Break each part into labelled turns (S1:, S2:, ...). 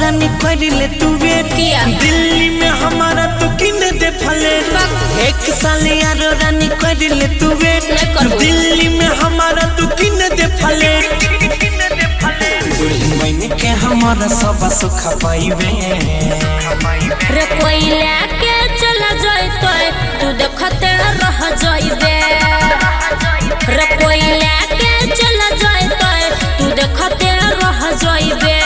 S1: रानी करिले तू वेट दिल्ली में हमारा तो किने दे फले एक साल यारो रानी करिले तू वेट दिल्ली में हमारा तो किने दे फले दुल्हन के हमारा सब सुख पाइबे
S2: रे कोई लेके चला जाइतो तू देखते रह जाइबे रे कोई लेके चला जाइतो तू देखते रह जाइबे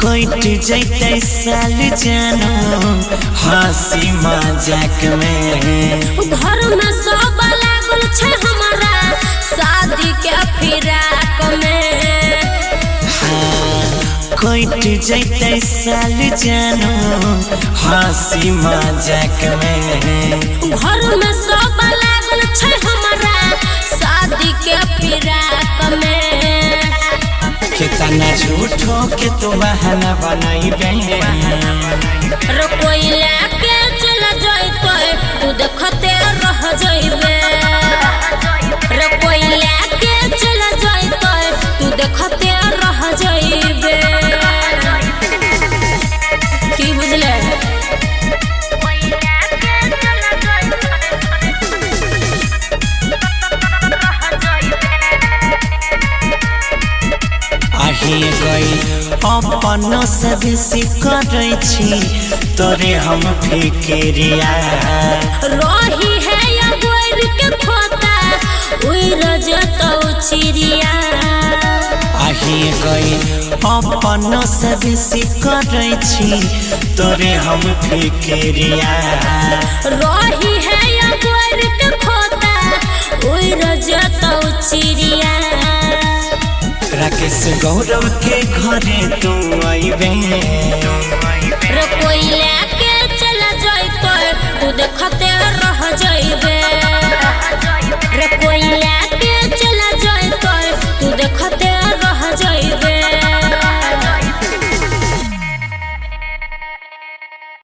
S1: कोइट जैते साल जानो हंसी मजाक में
S2: घर में सब लागल छे हमारा शादी के फिराक में
S1: कोइट जैते साल जानो हंसी मजाक में
S2: घर में सब लागल छे हमारा शादी के फिराक में
S1: कितना झूठो के तू बहाना बनाइबे
S2: रे कोई लेके चला जाइतो तू देखते रह जाइबे रे कोई लेके चला जाइतो तू देखते रह जाइबे की बुझले
S1: अपन से बेसी करै छी तोरे हम फिक्रिया
S2: रही है या गोर के खोता उड़ जतौ चिड़िया
S1: आही गई अपन से बेसी करै छी तोरे हम फिक्रिया
S2: रही है या गोर के खोता उड़ जतौ चिड़िया
S1: राकेश गौरव के घरे तू आइबे
S2: रे कोई